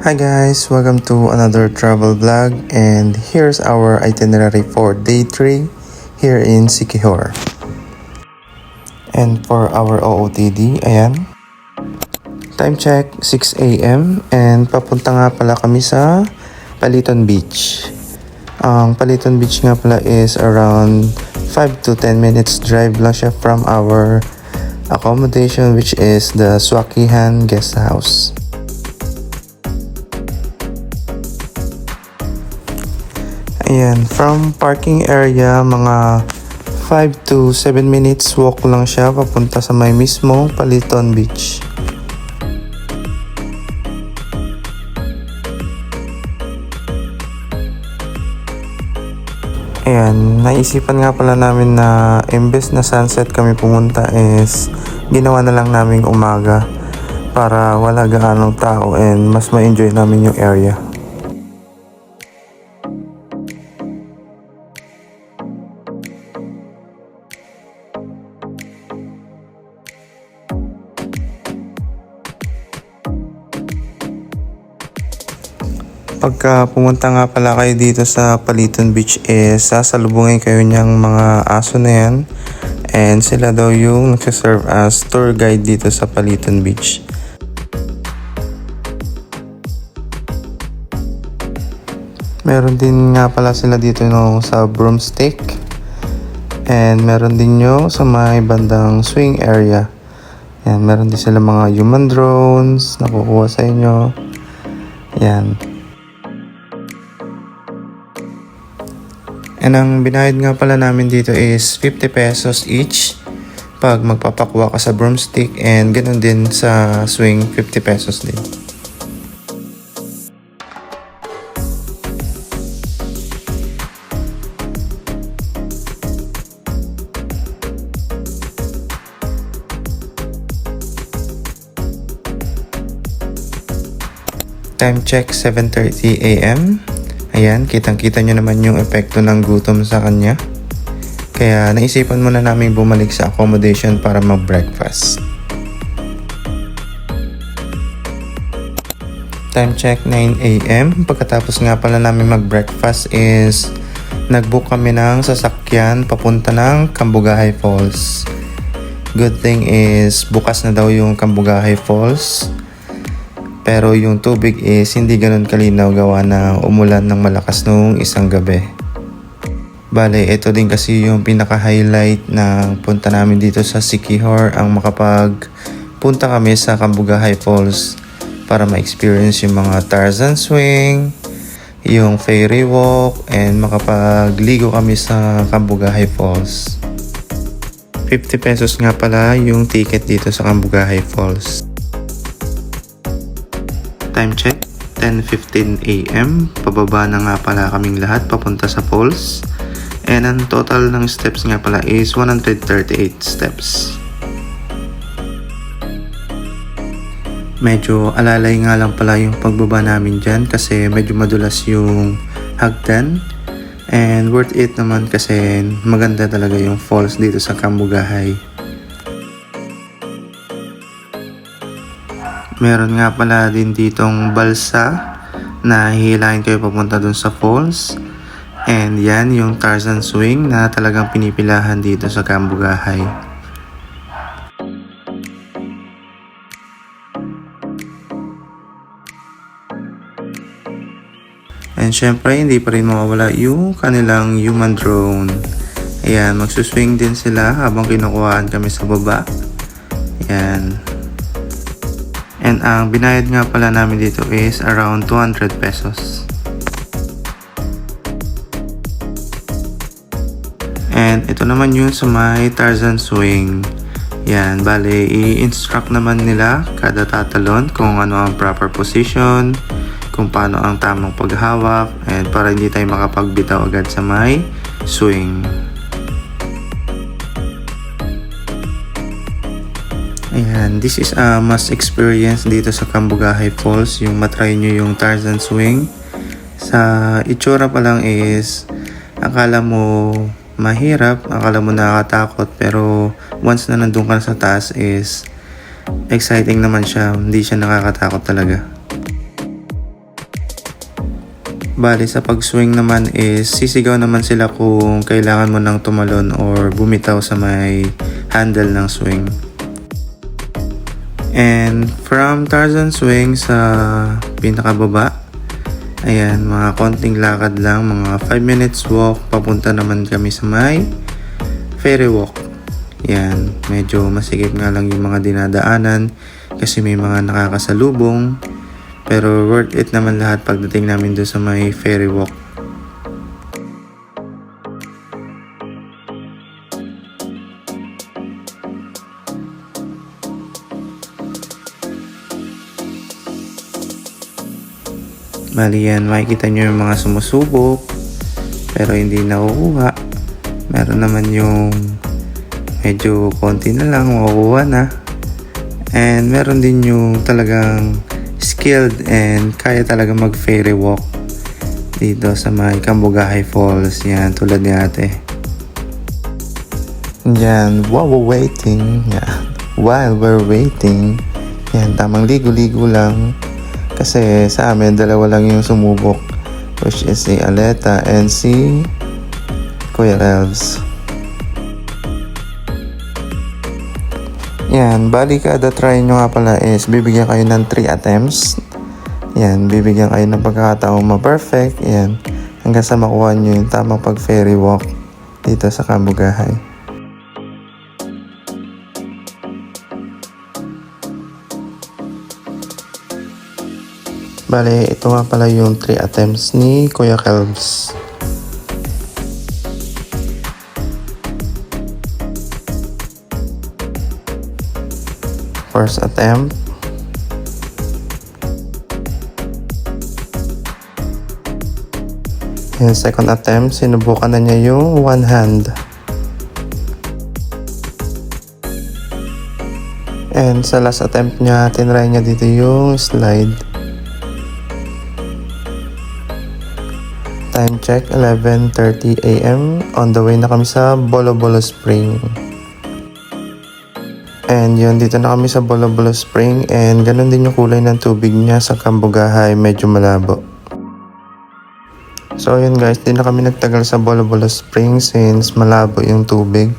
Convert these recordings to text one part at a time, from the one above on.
Hi guys, welcome to another travel vlog, and here's our itinerary for day 3 here in Siquijor. And for our OOTD, ayan. Time check, 6 AM and papunta nga pala kami sa Paliton Beach. Ang Paliton Beach nga pala is around 5 to 10 minutes drive lang siya from our accommodation, which is the Swakihan Guest House. Ayan, from parking area, mga 5 to 7 minutes walk lang siya papunta sa may mismong Paliton Beach. Ayan, naisipan nga pala namin na imbes na sunset kami pumunta is ginawa na lang naming umaga para wala gaanong tao and mas ma-enjoy namin yung area. Pagka pumunta nga pala kayo dito sa Paliton Beach sasalubungin kayo niyang mga aso na yan, and sila daw yung nagsiserve as tour guide dito sa Paliton Beach. Meron din nga pala sila dito sa broomstick, and meron din yung sa may bandang swing area. Yan, meron din sila mga human drones na kukuha sa inyo. Yan. And ang binayad nga pala namin dito is 50 pesos each pag magpapakwa ka sa broomstick, and ganoon din sa swing, 50 pesos din. Time check, 7:30 AM. Ayan, kitang-kita nyo naman yung epekto ng gutom sa kanya. Kaya naisipan muna namin bumalik sa accommodation para mag-breakfast. Time check, 9 AM. Pagkatapos nga pala namin mag-breakfast is nag-book kami ng sasakyan papunta ng Cambugahay Falls. Good thing is bukas na daw yung Cambugahay Falls. Pero yung tubig is hindi ganun kalinaw gawa na umulan ng malakas noong isang gabi. Bale, ito din kasi yung pinaka-highlight ng punta namin dito sa Siquijor, ang makapagpunta kami sa Cambugahay Falls para ma-experience yung mga Tarzan swing, yung ferry walk, and makapagligo kami sa Cambugahay Falls. 50 pesos nga pala yung ticket dito sa Cambugahay Falls. Time check, 10:15 AM. Pababa na nga pala kaming lahat papunta sa falls. And ang total ng steps nga pala is 138 steps. Medyo alalay nga lang pala yung pagbaba namin dyan kasi medyo madulas yung hagdan. And worth it naman kasi maganda talaga yung falls dito sa Cambugahay. Meron nga pala din ditong balsa na hihilahin kayo papunta dun sa falls. And yan yung Tarzan swing na talagang pinipilahan dito sa Cambugahay. And syempre hindi pa rin mawawala yung kanilang human drone. Ayan, magsuswing din sila habang kinukuhaan kami sa baba. Ayan. And ang binayad nga pala namin dito is around 200 pesos. And ito naman yun sa may Tarzan swing. Yan, bale, i-instruct naman nila kada tatalon kung ano ang proper position, kung paano ang tamang paghawak, and para hindi tayo makapagbitaw agad sa may swing. Ayan, this is a must experience dito sa Cambugahay Falls, yung matry nyo yung Tarzan swing. Sa itsura pa lang is, akala mo mahirap, akala mo nakakatakot, pero once na nandun ka sa taas is exciting naman siya, hindi siya nakakatakot talaga. Bali sa pag-swing naman is sisigaw naman sila kung kailangan mo nang tumalon or bumitaw sa may handle ng swing. And from Tarzan swing sa pinakababa, ayan, mga konting lakad lang, mga 5 minutes walk, papunta naman kami sa may ferry walk. Yan, medyo masikip nga lang yung mga dinadaanan kasi may mga nakakasalubong, pero worth it naman lahat pagdating namin doon sa may ferry walk. Bali yan, makikita nyo yung mga sumusubok pero hindi nakukuha. Meron naman yung medyo konti na lang makukuha na, and meron din yung talagang skilled and kaya talaga mag ferry walk dito sa may Cambugahay Falls. Yan, tulad ni ate. Yan, while we're waiting, while we're waiting, yan, tamang ligo-ligo lang. Kasi sa amin, dalawa lang yung sumubok, which is si Aleta and si Kuya Elves. Yan, bali kada try nyo nga pala is bibigyan kayo ng 3 attempts. Yan, bibigyan kayo ng pagkakataong ma-perfect. Yan, hanggang sa makuha nyo yung tamang pag-ferry walk dito sa Cambugahay. Bale, ito nga pala yung 3 attempts ni Kuya Kelvs. First attempt. And second attempt, sinubukan na niya yung one hand. And sa last attempt niya, tinry niya dito yung slide. Time check, 11:30 AM. On the way na kami sa Bolo Bolo Spring. And yun, dito na kami sa Bolo Bolo Spring. And ganun din yung kulay ng tubig niya sa Cambugahay, medyo malabo. So yun guys, di na kami nagtagal sa Bolo Bolo Spring since malabo yung tubig.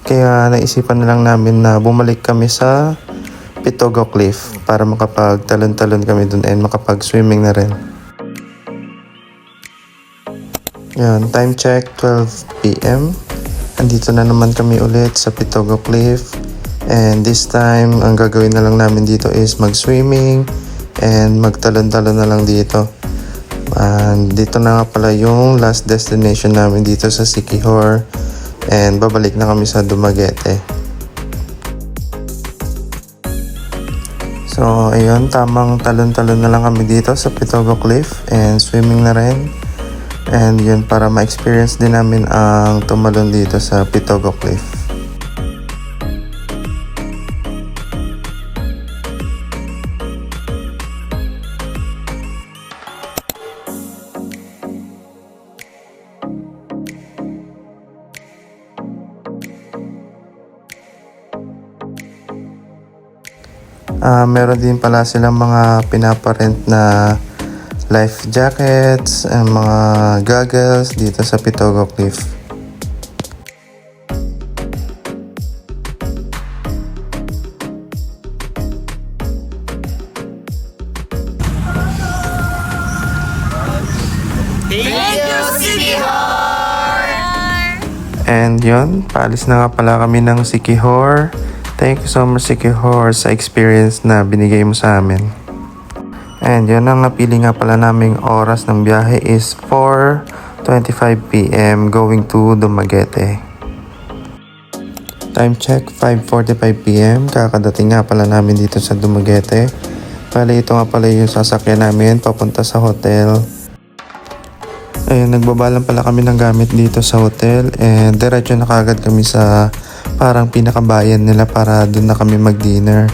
Kaya naisipan na lang namin na bumalik kami sa Pitogo Cliff para makapag-talon-talon kami dun and makapag-swimming na rin. Yan, time check, 12 PM. Andito na naman kami ulit sa Pitogo Cliff. And this time, ang gagawin na lang namin dito is mag-swimming and magtalon-talon na lang dito. And dito na nga pala yung last destination namin dito sa Siquijor. And babalik na kami sa Dumaguete. So, ayun, tamang talon-talon na lang kami dito sa Pitogo Cliff and swimming na rin. And yun, para ma-experience din namin ang tumalon dito sa Pitogo Cliff. Meron din pala silang mga pinaparent na life jackets and mga goggles dito sa Pitogo Cliff. Thank you, Siquijor! And yun, paalis na nga pala kami ng Siquijor. Thank you so much, Siquijor, sa experience na binigay mo sa amin. And yun, ang napili nga pala naming oras ng biyahe is 4:25 PM going to Dumaguete. Time check, 5:45 PM. Kakadating nga pala namin dito sa Dumaguete. Bale, ito nga pala yung sasakyan namin papunta sa hotel. Ayun, nagbabalan pala kami ng gamit dito sa hotel. And diretso na kagad kami sa parang pinakabayan nila para doon na kami mag-dinner.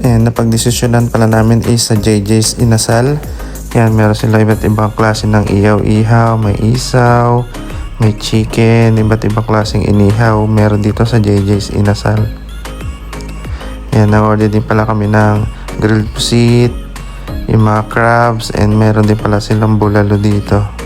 And napagdesisyonan pala namin is sa JJ's Inasal. Yan, meron sila iba't ibang klase ng ihaw-ihaw, may isaw, may chicken, iba't ibang klaseng inihaw. Meron dito sa JJ's Inasal. Yan, nag-order din pala kami ng grilled pusit, yung mga crabs, and meron din pala silang bulalo dito.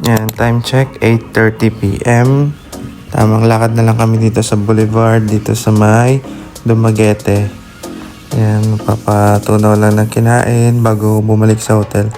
Yan, time check, 8:30 PM. Tamang lakad na lang kami dito sa Boulevard, dito sa may Dumaguete. Yan, papatunaw lang ng kinain bago bumalik sa hotel.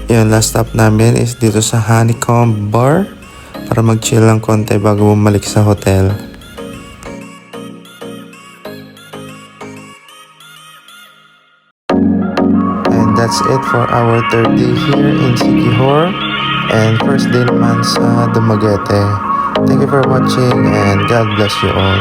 Yung last stop namin is dito sa Honeycomb Bar para mag-chill lang konti bago bumalik sa hotel. And that's it for our third day here in Siquijor and first day naman sa Dumaguete. Thank you for watching and God bless you all.